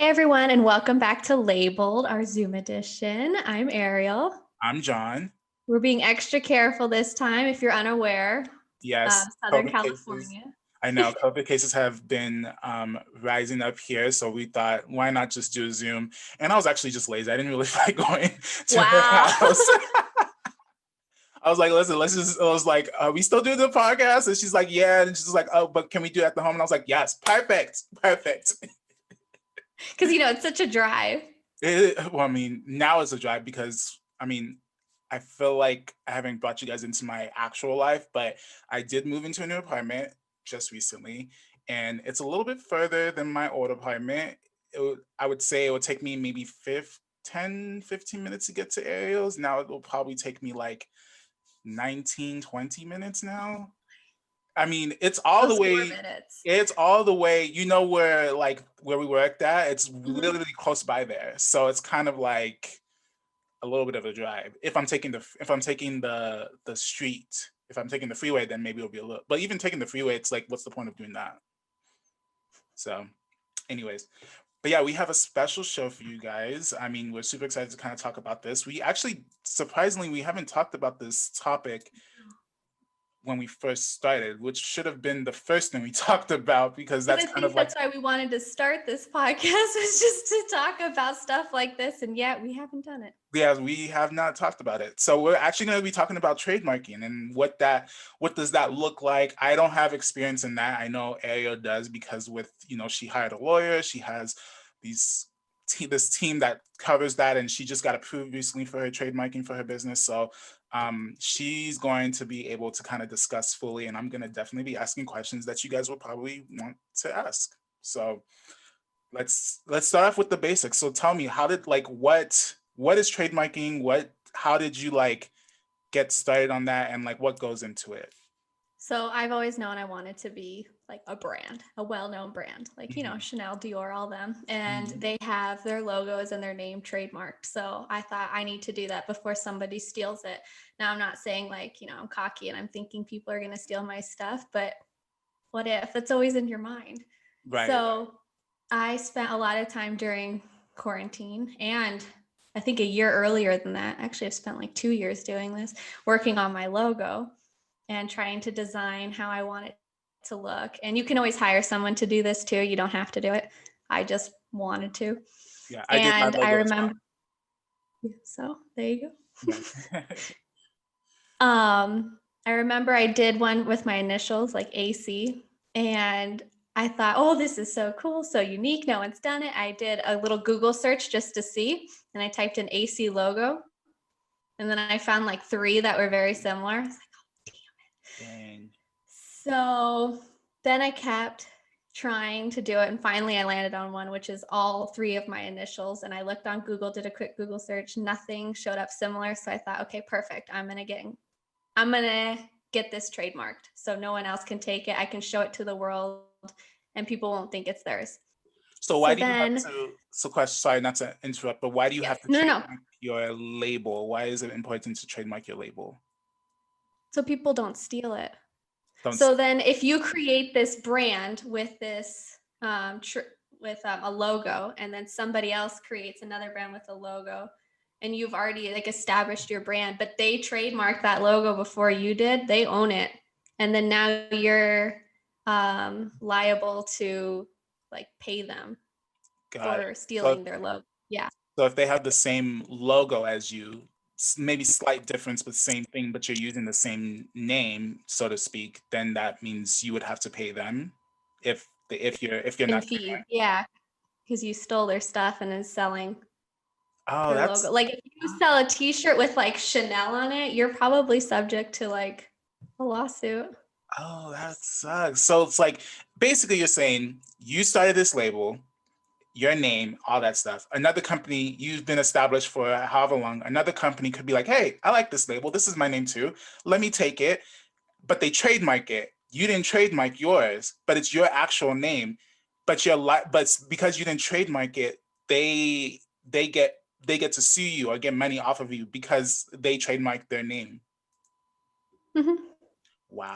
everyone, and welcome back to Labeled, our Zoom edition. I'm Ariel. I'm John. We're being extra careful this time. If you're unaware, Yes, Southern COVID cases. California. I know COVID cases have been rising up here, so we thought, why not just do a Zoom? And I was actually just lazy. I didn't really feel like going to her Wow. house. I was like, listen, let's just, I was like, are we still doing the podcast? And she's like, yeah. And she's like, oh, but can we do it at the home? And I was like, yes, perfect. Because, it's such a drive. Now it's a drive because, I feel like I haven't brought you guys into my actual life, but I did move into a new apartment just recently, and it's a little bit further than my old apartment. I would say it would take me maybe 10, 15 minutes to get to Ariel's. Now it will probably take me like 19, 20 minutes now. It's all the way. It's all the way. You know where we worked at? It's literally close by there. So it's kind of like a little bit of a drive. If I'm taking the street, if I'm taking the freeway, then maybe it'll be a little. But even taking the freeway, it's like, what's the point of doing that? So, anyways, but yeah, we have a special show for you guys. We're super excited to kind of talk about this. We actually, surprisingly, we haven't talked about this topic when we first started, which should have been the first thing we talked about, because that's why we wanted to start this podcast, was just to talk about stuff like this, and yet we haven't done it. Yeah, we have not talked about it. So we're actually going to be talking about trademarking and what does that look like. I don't have experience in that. I know Ariel does, because she hired a lawyer. She has this team that covers that, and she just got approved recently for her trademarking for her business. So she's going to be able to kind of discuss fully, and I'm going to definitely be asking questions that you guys will probably want to ask. So let's start off with the basics. So tell me, how did what is trademarking? How did you get started on that, and what goes into it? So I've always known I wanted to be like a brand, a well-known brand, Chanel, Dior, all them. And they have their logos and their name trademarked. So I thought, I need to do that before somebody steals it. Now, I'm not saying I'm cocky and I'm thinking people are going to steal my stuff, but what if? It's always in your mind. Right. So I spent a lot of time during quarantine, and I think a year earlier than that, actually I've spent 2 years doing this, working on my logo and trying to design how I want it to look. And you can always hire someone to do this too. You don't have to do it. I just wanted to. Yeah, I did my logo. I remember. So there you go. I remember I did one with my initials, like AC, and I thought, oh, this is so cool, so unique. No one's done it. I did a little Google search just to see, and I typed in AC logo, and then I found 3 that were very similar. I was like, Dang. So then I kept trying to do it, and finally I landed on one, which is all 3 of my initials. And I looked on Google, did a quick Google search, nothing showed up similar. So I thought, okay, perfect. I'm gonna get this trademarked so no one else can take it. I can show it to the world, and people won't think it's theirs. So why do you have to? So, question. Sorry, not to interrupt, but why do you have to trademark your label? Why is it important to trademark your label? So people don't steal it. Then if you create this brand with this a logo, and then somebody else creates another brand with a logo, and you've already established your brand, but they trademarked that logo before you did, they own it. And then now you're liable to pay them for stealing their logo. Yeah. So if they have the same logo as you, maybe slight difference, but same thing, but you're using the same name, so to speak, then that means you would have to pay them if you're not. Yeah, because you stole their stuff and is selling their logo. If you sell a T-shirt with Chanel on it, you're probably subject to a lawsuit. Oh, that sucks. So it's basically you're saying you started this label, your name, all that stuff. Another company, you've been established for however long, another company could be like, hey, I like this label. This is my name too. Let me take it. But they trademark it. You didn't trademark yours, but it's your actual name. But because you didn't trademark it, they get to sue you or get money off of you because they trademarked their name. Mm-hmm. Wow.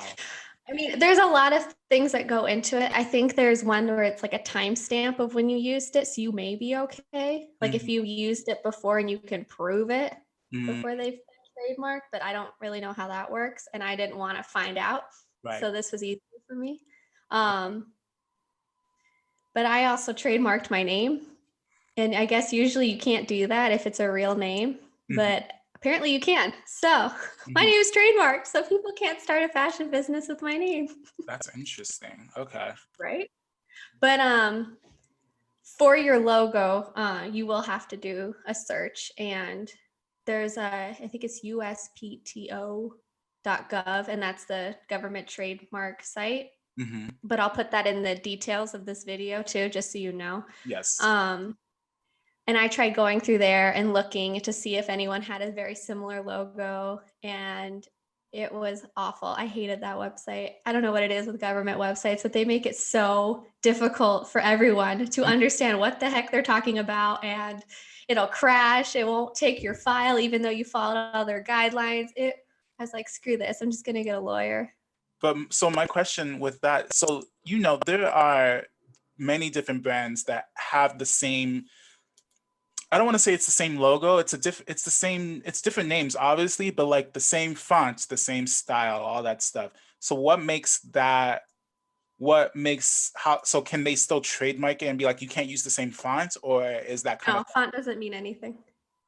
I mean, there's a lot of things that go into it. I think there's one where it's like a timestamp of when you used it, so you may be okay. Like if you used it before and you can prove it before they've trademarked, but I don't really know how that works, and I didn't want to find out. Right. So this was easy for me. But I also trademarked my name, and I guess usually you can't do that if it's a real name, but apparently you can. So my name is trademarked, so people can't start a fashion business with my name. That's interesting. Okay. Right. But for your logo, you will have to do a search, and there's I think it's uspto.gov, and that's the government trademark site. But I'll put that in the details of this video too, just so you know. Yes. And I tried going through there and looking to see if anyone had a very similar logo, and it was awful. I hated that website. I don't know what it is with government websites, but they make it so difficult for everyone to understand what the heck they're talking about, and it'll crash. It won't take your file, even though you followed all their guidelines. I was like, screw this. I'm just going to get a lawyer. But so my question with that, so, there are many different brands that have the same, I don't want to say it's the same logo. It's different names, obviously, but like the same fonts, the same style, all that stuff. So so can they still trademark it and be like, you can't use the same font, or is that kind of? No, font doesn't mean anything.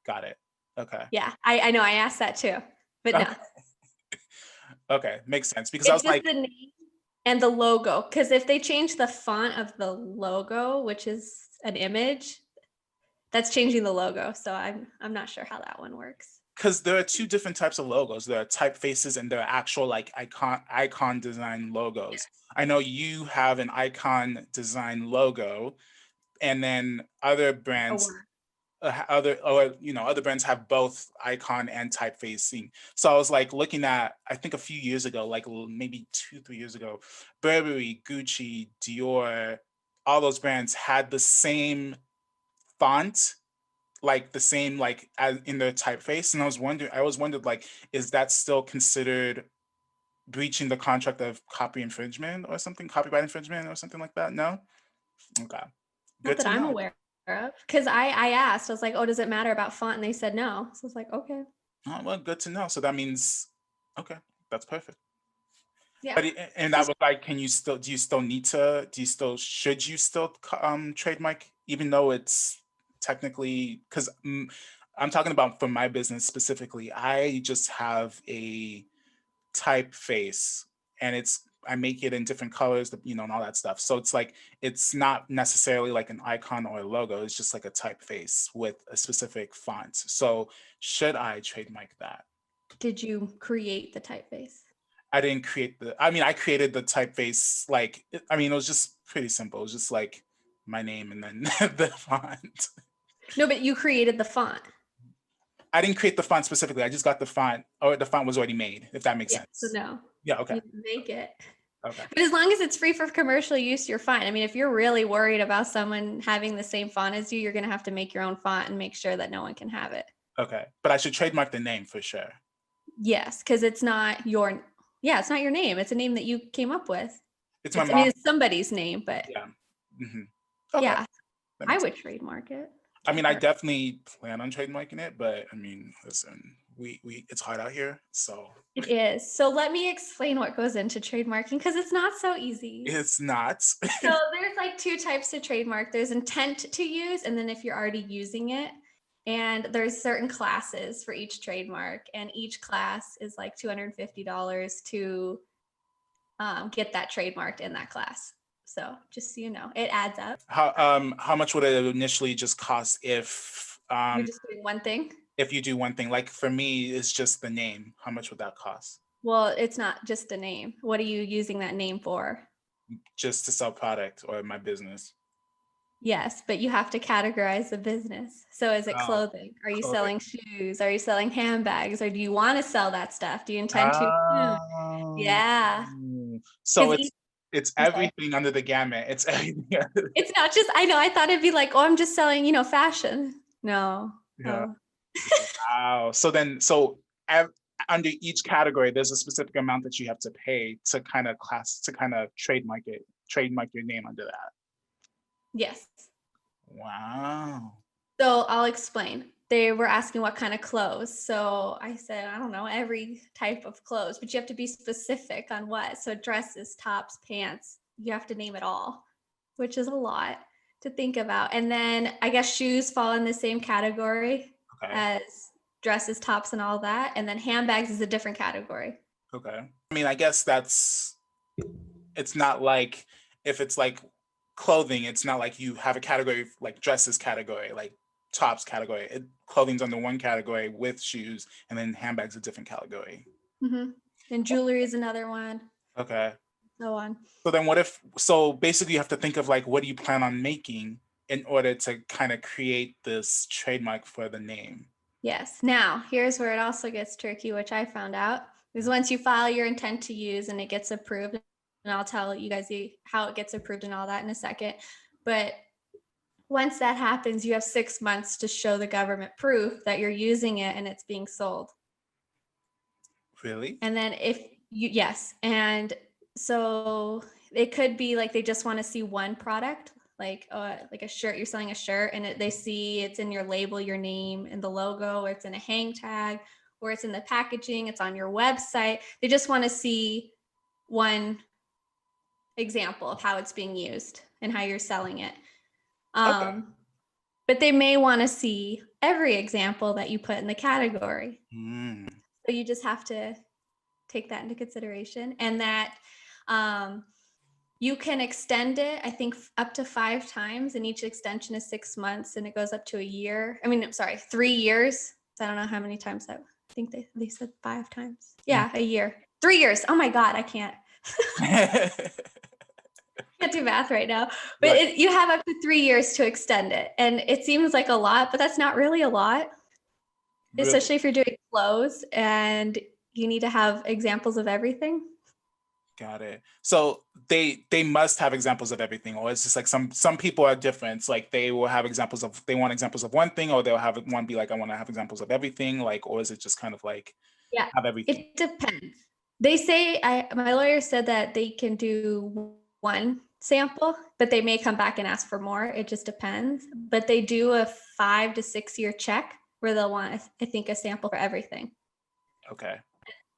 Got it. Okay. Yeah, I know. I asked that too, but no. Okay, makes sense, because it's I was just like, the name and the logo. Because if they change the font of the logo, which is an image, that's changing the logo. So I'm not sure how that one works. Because there are two different types of logos. There are typefaces and there are actual like icon design logos. I know you have an icon design logo, and then other brands, other brands have both icon and typefacing. So I was like looking at, I think a few years ago, like maybe 2-3 years ago, Burberry, Gucci, Dior, all those brands had the same font, like the same, like as in their typeface. And I was wondering like, is that still considered breaching the contract of copyright infringement or something like that? No? Okay. Not that I'm aware of. Because I asked, I was like, oh, does it matter about font? And they said no. So I was like, okay. Oh, well, good to know. So that means, okay, that's perfect. Yeah. But and that was like, should you still trademark, even though it's technically, because I'm talking about for my business specifically, I just have a typeface, and I make it in different colors, and all that stuff. So it's like, it's not necessarily like an icon or a logo. It's just like a typeface with a specific font. So should I trademark that? Did you create the typeface? I didn't create I created the typeface, like, it was just pretty simple. It was just like my name and then the font. No, but you created the font. I didn't create the font specifically. I just got the font, or the font was already made, if that makes sense. So no. Yeah, okay. You make it. Okay. But as long as it's free for commercial use, you're fine. I mean, if you're really worried about someone having the same font as you, you're going to have to make your own font and make sure that no one can have it. Okay. But I should trademark the name for sure. Yes, because it's not your name. It's a name that you came up with. It's my mom. I mean, it's somebody's name, but yeah. Okay. Yeah, I would trademark it. I mean, I definitely plan on trademarking it, but I mean, listen, it's hard out here, so. It is. So let me explain what goes into trademarking, because it's not so easy. It's not. So there's like two types of trademark. There's intent to use, and then if you're already using it. And there's certain classes for each trademark, and each class is like $250 to get that trademarked in that class. So just so you know, it adds up. How much would it initially just cost if you're just doing one thing? If you do one thing, like for me, it's just the name. How much would that cost? Well, it's not just a name. What are you using that name for? Just to sell product or my business. Yes, but you have to categorize the business. So is it clothing? Are you selling shoes? Are you selling handbags? Or do you want to sell that stuff? Do you intend to? Yeah. So it's everything under the gamut. It's everything. It's not just, I know, I thought it'd be like, oh, I'm just selling, fashion. No. Yeah. Oh. Wow. So under each category, there's a specific amount that you have to pay to kind of trademark your name under that. Yes. Wow. So I'll explain. They were asking what kind of clothes. So I said, I don't know, every type of clothes, but you have to be specific on what. So dresses, tops, pants, you have to name it all, which is a lot to think about. And then I guess shoes fall in the same category as dresses, tops, and all that. And then handbags is a different category. Okay. I mean, I guess it's not like, if it's like clothing, it's not like you have a category like dresses category, like tops category. Clothing's under one category with shoes, and then handbags a different category. Mm-hmm. And jewelry is another one. Okay. So on. So then so basically you have to think of like, what do you plan on making in order to kind of create this trademark for the name? Yes. Now, here's where it also gets tricky, which I found out, is once you file your intent to use and it gets approved, and I'll tell you guys how it gets approved and all that in a second. But once that happens, you have 6 months to show the government proof that you're using it and it's being sold. Really? And then yes. And so it could be like they just want to see one product, like a shirt, you're selling a shirt, and they see it's in your label, your name and the logo, or it's in a hang tag, or it's in the packaging, it's on your website. They just want to see one example of how it's being used and how you're selling it. Okay. But they may want to see every example that you put in the category. So you just have to take that into consideration, and that you can extend it, I think, up to 5 times, and each extension is 6 months, and it goes up to a year. I mean, I'm sorry, 3 years. So I don't know how many times that. I think they said 5 times. Yeah, a year. 3 years. Oh my God, I can't. Can't do math right now, but you have up to 3 years to extend it, and it seems like a lot, but that's not really a lot, really? Especially if you're doing clothes and you need to have examples of everything. Got it. So they must have examples of everything, or it's just like some people are different. It's like they will have they want examples of one thing, or they'll have one be like, I want to have examples of everything, like, or is it just kind of like, yeah, have everything? It depends. They say, my lawyer said that they can do one sample, but they may come back and ask for more. It just depends. But they do a 5 to 6 year check where they'll want, I think, a sample for everything. Okay.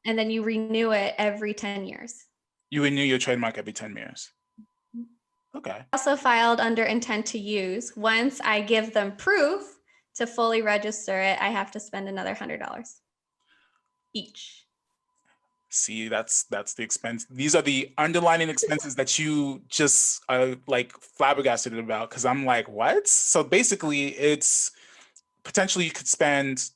And then you renew it every 10 years. You renew your trademark every 10 years. Okay. Also filed under intent to use. Once I give them proof to fully register it, I have to spend another $100 each. See, that's the expense. These are the underlying expenses that you just are like flabbergasted about, because I'm like, what? So basically, it's potentially you could spend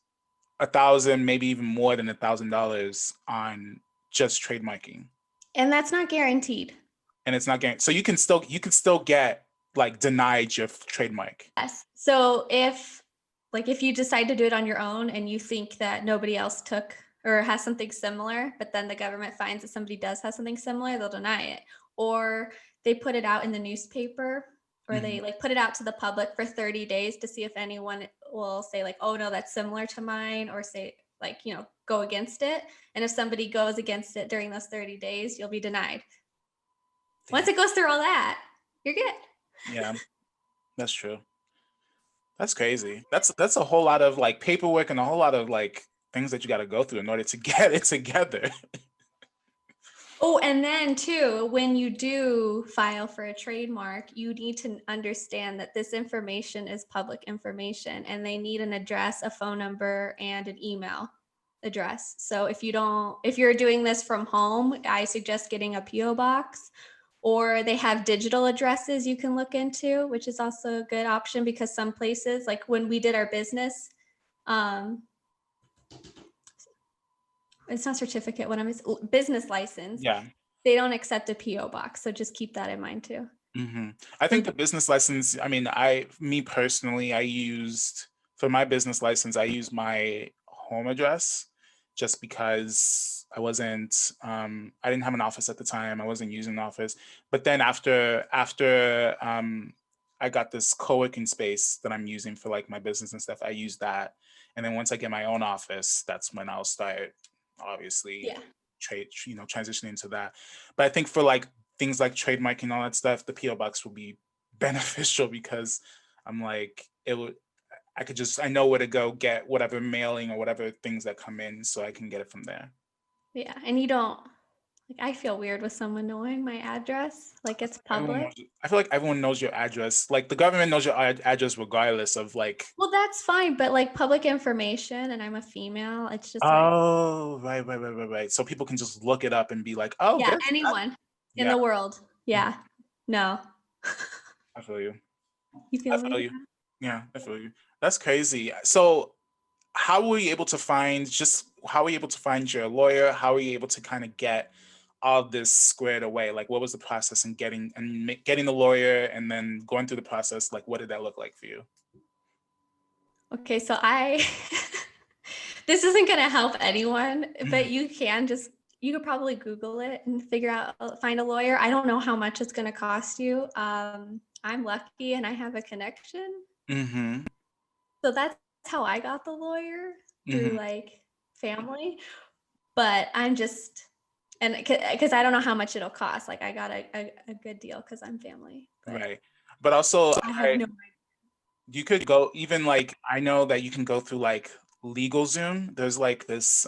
$1,000, maybe even more than $1,000 on just trademarking. And that's not guaranteed. And it's not guaranteed. So you can still get like denied your trademark. Yes. So if you decide to do it on your own and you think that nobody else took or has something similar, but then the government finds that somebody does have something similar, they'll deny it. Or they put it out in the newspaper, or they put it out to the public for 30 days to see if anyone will say like, oh no, that's similar to mine, or say like, go against it. And if somebody goes against it during those 30 days, you'll be denied. Damn. Once it goes through all that, you're good. Yeah, that's true. That's crazy. That's a whole lot of like paperwork and a whole lot of like things that you got to go through in order to get it together. Oh, and then too, when you do file for a trademark, you need to understand that this information is public information, and they need an address, a phone number, and an email address. So if you're doing this from home, I suggest getting a PO box, or they have digital addresses you can look into, which is also a good option, because some places, like when we did our business, it's not certificate, what I'm business license. Yeah. They don't accept a PO box. So just keep that in mind too. Mm-hmm. I think the business license, I mean, me personally, for my business license, I use my home address just because I didn't have an office at the time. I wasn't using an office. But then after I got this co-working space that I'm using for like my business and stuff, I use that. And then once I get my own office, that's when I'll start obviously Yeah. transitioning into that. But I think for like things like trademarking and all that stuff, the PO box will be beneficial because I'm like, I know where to go get whatever mailing or whatever things that come in, so I can get it from there. Yeah. And you don't, like, I feel weird with someone knowing my address. Like, it's public. I feel like everyone knows your address. Like the government knows your address regardless of like. Well, that's fine, but like public information, and I'm a female, it's just like, Oh, right. So people can just look it up and be like, oh, yeah, there's that. anyone in Yeah, the world. Yeah. No. I feel you. You I feel feel me? you. Yeah, I feel you. That's crazy. So how were you able to find your lawyer? How were you able to kind of get all this squared away? Like what was the process in getting the lawyer and then going through the process? Like what did that look like for you? Okay, so this isn't going to help anyone, but you could probably Google it and find a lawyer. I don't know how much it's going to cost you. I'm lucky and I have a connection. Mm-hmm. So that's how I got the lawyer, through Mm-hmm. like family. But I'm just, and because I don't know how much it'll cost. Like I got a good deal because I'm family. But Right. But also, I have no you could go even like I know that you can go through like LegalZoom. There's like this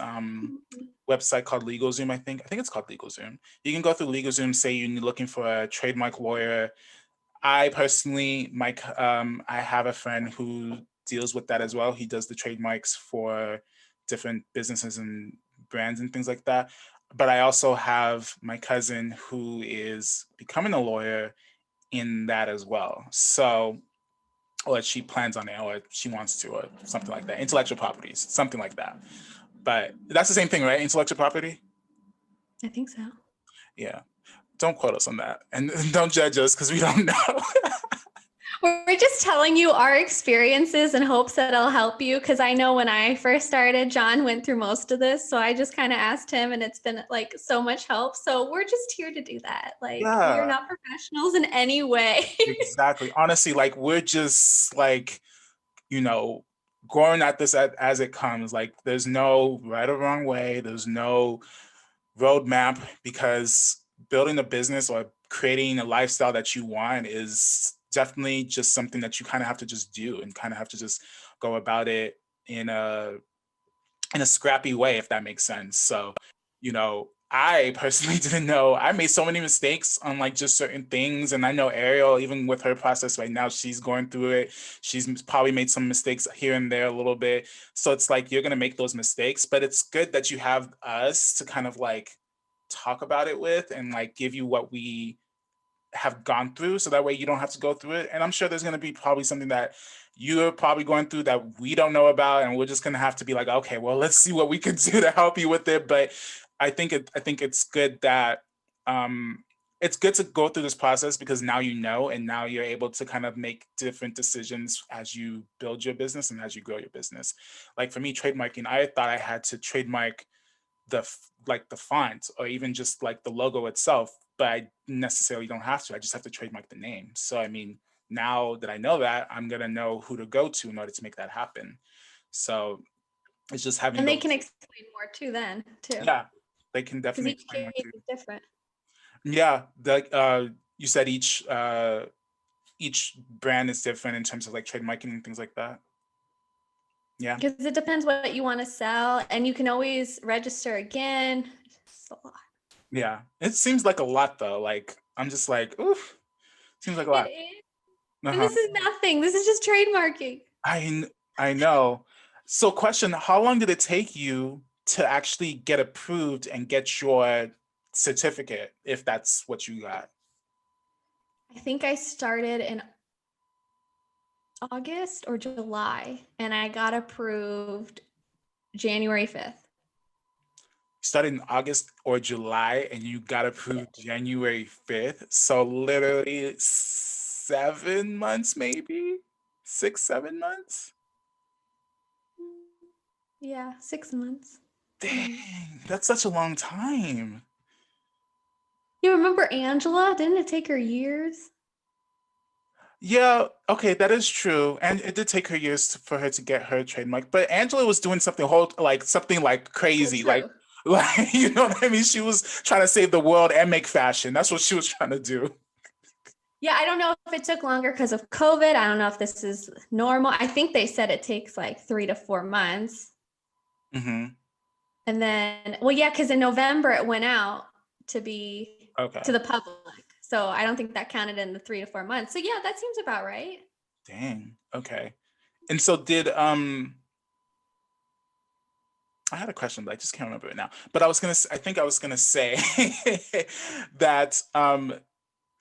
website called LegalZoom. I think it's called LegalZoom. You can go through LegalZoom, say you're looking for a trademark lawyer. I personally, I have a friend who deals with that as well. He does the trademarks for different businesses and brands and things like that. But I also have my cousin who is becoming a lawyer in that as well. So, or she plans on it, or she wants to, or something like that. Intellectual properties, something like that. But that's the same thing, right? Intellectual property? I think so. Yeah. Don't quote us on that. And don't judge us because we don't know. We're just telling you our experiences in hopes that it'll help you. Because I know when I first started, John went through most of this. So I just kind of asked him, and it's been like so much help. So we're just here to do that. Like, we are Yeah, not professionals in any way. exactly. Honestly, like we're just like, you know, going at this as it comes. Like there's no right or wrong way. There's no roadmap because building a business or creating a lifestyle that you want is definitely just something that you kind of have to just do and kind of have to just go about it in a scrappy way, if that makes sense. So, I personally didn't know. I made so many mistakes on like just certain things. And I know Ariel, even with her process right now, she's going through it. She's probably made some mistakes here and there a little bit. So it's like you're going to make those mistakes, but it's good that you have us to kind of like talk about it with and like give you what we have gone through so that way you don't have to go through it. And I'm sure there's going to be probably something that you're probably going through that we don't know about, and we're just going to have to be like, okay, well, let's see what we can do to help you with it. But I think it's good that it's good to go through this process because now you know, and now you're able to kind of make different decisions as you build your business and as you grow your business. Like for me, trademarking, I thought I had to trademark the font or even just like the logo itself, but I necessarily don't have to. I just have to trademark the name. So I mean, now that I know that, I'm gonna know who to go to in order to make that happen. So it's just having And they those. can explain more too then, too. Yeah, they can Because definitely each explain case more too. is different. Yeah, you said each brand is different in terms of like trademarking and things like that. Yeah. Because it depends what you want to sell, and you can always register again. It's a lot. Yeah. It seems like a lot though. Like I'm just like, oof, seems like a It lot. is. And Uh-huh. this is nothing. This is just trademarking. I know. So question, how long did it take you to actually get approved and get your certificate, if that's what you got? I think I started in August or July, and I got approved January 5th. Started in August or July and you got approved January 5th. So literally 7 months, maybe 6, 7 months. Yeah, 6 months. Dang, that's such a long time. You remember Angela? Didn't it take her years? Yeah, okay, that is true. And it did take her years for her to get her trademark. But Angela was doing something like Well, crazy. Like true. Like, you know what I mean? She was trying to save the world and make fashion. That's what she was trying to do. Yeah, I don't know if it took longer because of COVID. I don't know if this is normal. I think they said it takes like 3 to 4 months. Mm-hmm. And then, well, yeah, because in November it went out to be to the public. So I don't think that counted in the 3 to 4 months. So yeah, that seems about right. Dang. Okay. And so I had a question, but I just can't remember it now. But I think I was gonna say that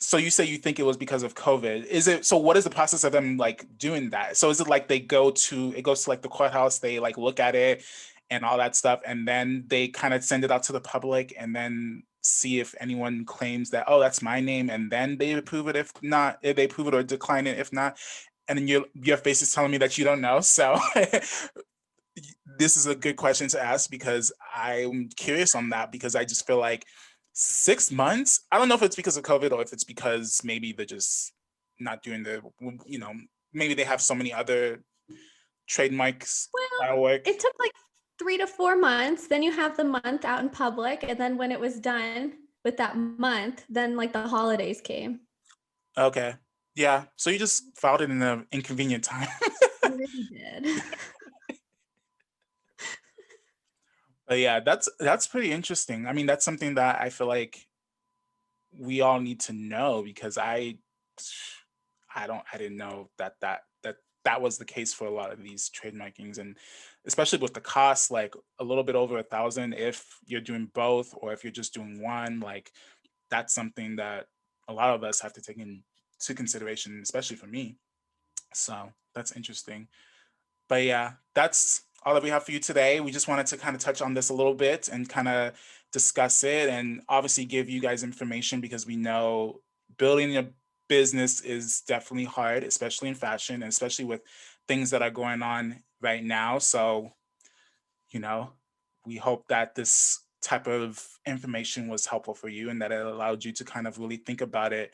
so you say you think it was because of COVID. So what is the process of them like doing that? So is it like it goes to like the courthouse, they like look at it and all that stuff, and then they kind of send it out to the public and then see if anyone claims that, oh, that's my name, and then they approve it. If not, if they approve it or decline it, if not, and then your face is telling me that you don't know. So this is a good question to ask because I'm curious on that, because I just feel like 6 months, I don't know if it's because of COVID or if it's because maybe they're just not doing maybe they have so many other trademarks that work. It took like 3 to 4 months. Then you have the month out in public. And then when it was done with that month, then like the holidays came. Okay. Yeah. So you just filed it in an inconvenient time. I really did. But yeah, that's pretty interesting. I mean, that's something that I feel like we all need to know, because I didn't know that was the case for a lot of these trademarkings, and especially with the cost, like a little bit over 1,000 if you're doing both, or if you're just doing one. Like, that's something that a lot of us have to take into consideration, especially for me. So that's interesting. But yeah, that's all that we have for you today. We just wanted to kind of touch on this a little bit and kind of discuss it, and obviously give you guys information, because we know building a business is definitely hard, especially in fashion, and especially with things that are going on right now. So, you know, we hope that this type of information was helpful for you, and that it allowed you to kind of really think about it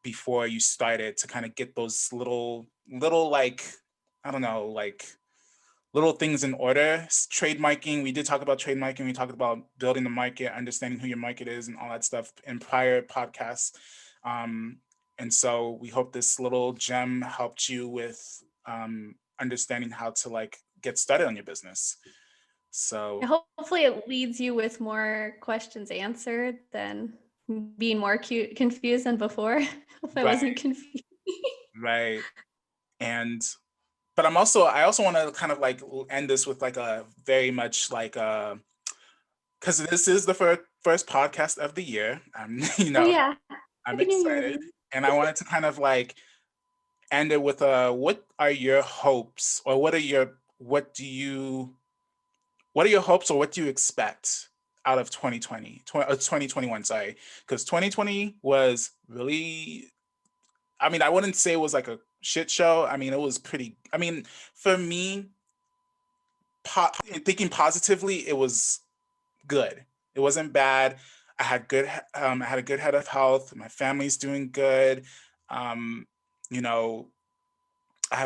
before you started, to kind of get those little like, I don't know, like little things in order. Trademarking, we did talk about trademarking. We talked about building the market, understanding who your market is, and all that stuff in prior podcasts. And so we hope this little gem helped you with understanding how to like get started on your business. So hopefully it leads you with more questions answered than being more confused than before. If I wasn't confused. Right. And but I also want to kind of like end this with like a very much like because this is the first podcast of the year. Oh yeah. I'm Happy New Year, excited, everyone. and I wanted to kind of like end it with what are your hopes, or what are your hopes, or what do you expect out of 2021, sorry, because 2020 was really, I mean, I wouldn't say it was like a shit show. I mean, it was pretty, I mean, for me, thinking positively, it was good. It wasn't bad. I had a good head of health. My family's doing good. Um, you know,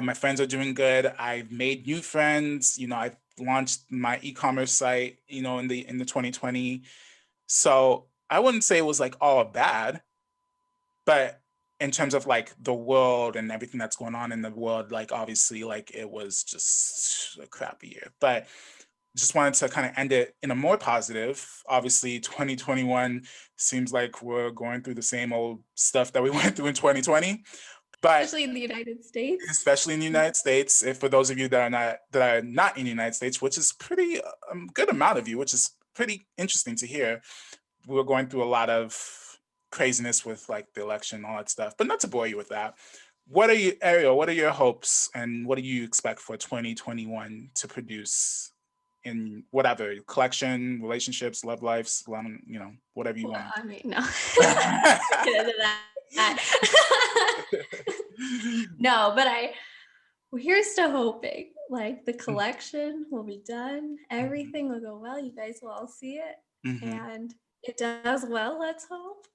my friends are doing good. I've made new friends. I've launched my e-commerce site, in the 2020. So I wouldn't say it was like all bad, but in terms of like the world and everything that's going on in the world, like obviously like it was just a crappy year. But just wanted to kind of end it in a more positive. Obviously 2021 seems like we're going through the same old stuff that we went through in 2020. But Especially in the United States. especially in the United States, if for those of you that are not in the United States, which is pretty good amount of you, which is pretty interesting to hear, we're going through a lot of craziness with like the election and all that stuff. But not to bore you with that. Ariel, what are your hopes, and what do you expect for 2021 to produce in whatever collection, relationships, love lives, whatever you want? I mean, no. Get into that. No, but here's to hoping like the collection will be done. Everything will go well. You guys will all see it. And it does well, let's hope.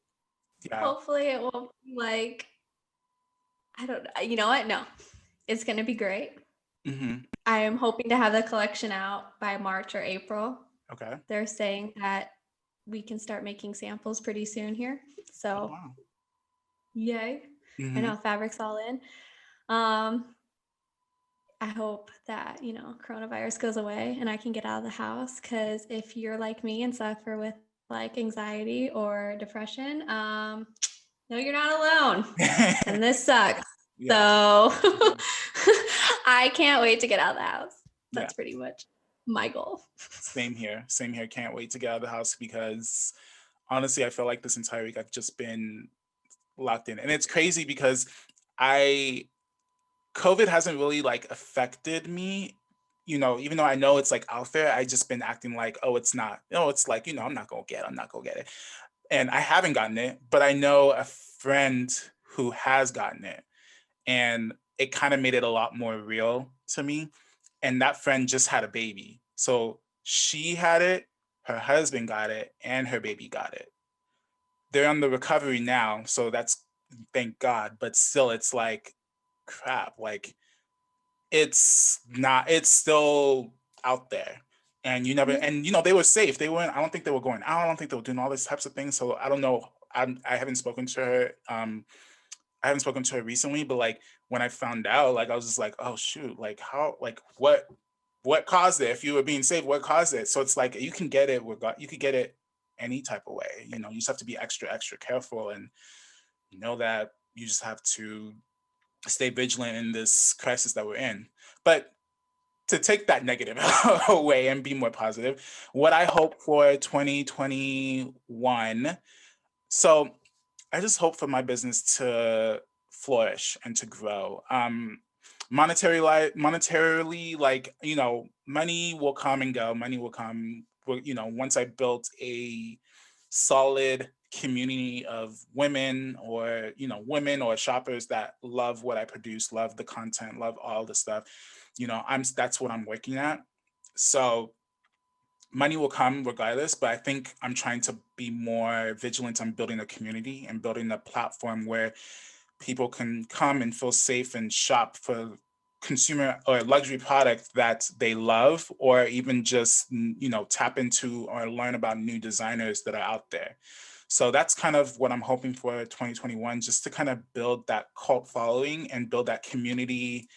Yeah. Hopefully it won't be like, I don't know. You know what? No, it's going to be great. I am hoping to have the collection out by March or April. Okay. They're saying that we can start making samples pretty soon here. So, Wow. yay. I know fabric's all in. I hope that, coronavirus goes away and I can get out of the house, because if you're like me and suffer with like anxiety or depression, no, you're not alone. And this sucks. Yeah. So I can't wait to get out of the house. That's Yeah. pretty much my goal. Same here. Same here. Can't wait to get out of the house because honestly, I feel like this entire week I've just been locked in. And it's crazy because COVID hasn't really like affected me, even though I know it's like out there, I just been acting like, oh, it's not. It's like, I'm not gonna get it. And I haven't gotten it, but I know a friend who has gotten it. And it kind of made it a lot more real to me. And that friend just had a baby. So she had it, her husband got it, and her baby got it. They're on the recovery now, so that's thank God. But still, it's like crap. Like it's still out there. And you never, and they were safe. They weren't, I don't think they were going out. I don't think they were doing all these types of things. So I don't know. I haven't spoken to her. I haven't spoken to her recently, but like when I found out, like I was just like, oh shoot, like how, like what caused it? If you were being safe, what caused it? So it's like you can get it, you could get it any type of way. You just have to be extra, extra careful, and that you just have to stay vigilant in this crisis that we're in. But to take that negative away and be more positive, what I hope for 2021. So I just hope for my business to flourish and to grow. Monetarily, like, money will come and go. Money will come, once I built a solid community of women or shoppers that love what I produce, love the content, love all the stuff. That's what I'm working at. So money will come regardless, but I think I'm trying to be more vigilant on building a community and building a platform where people can come and feel safe and shop for consumer or luxury product that they love, or even just tap into or learn about new designers that are out there. So that's kind of what I'm hoping for 2021, just to kind of build that cult following and build that community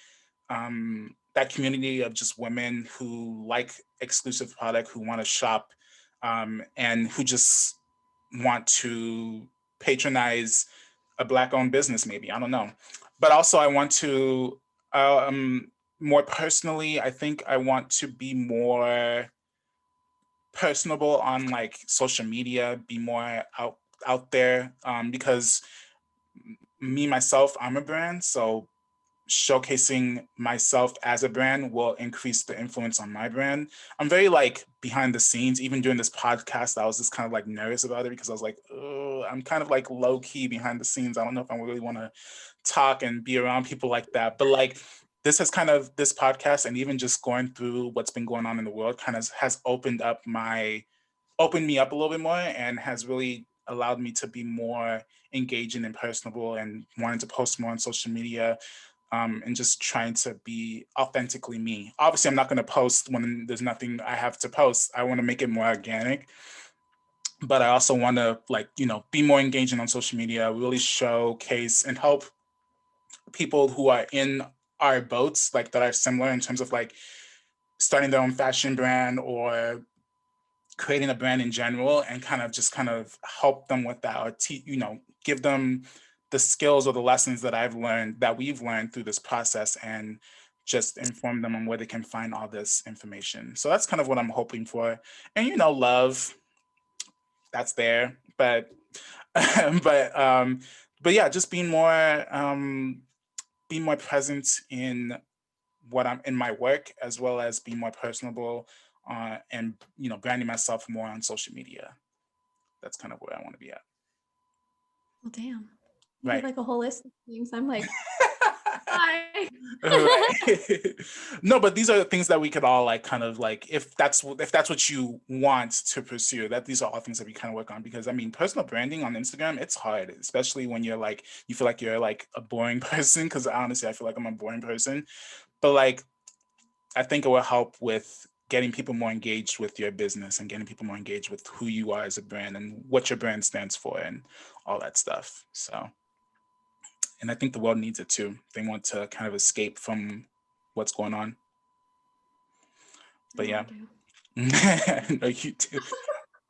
of just women who like exclusive product, who want to shop, and who just want to patronize a Black-owned business, maybe. I don't know. But also I want to, more personally, I think I want to be more personable on like social media, be more out there, because me, myself, I'm a brand. So showcasing myself as a brand will increase the influence on my brand. I'm very like behind the scenes. Even during this podcast, I was just kind of like nervous about it because I was like, oh, I'm kind of like low key behind the scenes. I don't know if I really want to talk and be around people like that. But like this podcast and even just going through what's been going on in the world kind of has opened me up a little bit more, and has really allowed me to be more engaging and personable and wanting to post more on social media, and just trying to be authentically me. Obviously, I'm not going to post when there's nothing I have to post. I want to make it more organic, but I also want to be more engaging on social media, really showcase and help people who are in our boats, like that are similar in terms of like starting their own fashion brand or creating a brand in general, and kind of help them with that, or give them the skills or the lessons that we've learned through this process, and just inform them on where they can find all this information. So that's kind of what I'm hoping for. And love, that's there, but but yeah, just being more present in what I'm in my work, as well as being more personable, and branding myself more on social media. That's kind of where I want to be at. Well, damn. You did Right. like a whole list of things. I'm like, hi. Right. No, but these are the things that we could all like kind of like, if that's what you want to pursue, that these are all things that we kind of work on. Because I mean, personal branding on Instagram, it's hard, especially when you feel like you're like a boring person. Because honestly, I feel like I'm a boring person. But like, I think it will help with getting people more engaged with your business and getting people more engaged with who you are as a brand and what your brand stands for and all that stuff. So, and I think the world needs it too. They want to kind of escape from what's going on. But yeah. No, you do.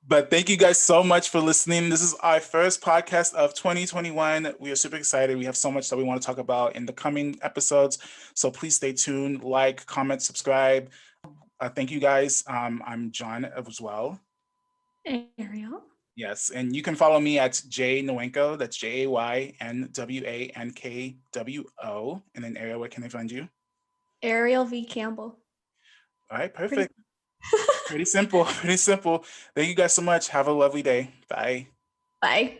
But thank you guys so much for listening. This is our first podcast of 2021. We are super excited. We have so much that we want to talk about in the coming episodes. So please stay tuned, like, comment, subscribe. Thank you guys. I'm John as well. Ariel. Yes, and you can follow me at J Nwankwo. That's JayNwankwo. And then Ariel, where can they find you? Ariel V. Campbell. All right, perfect. Pretty simple. Pretty simple. Thank you guys so much. Have a lovely day. Bye. Bye.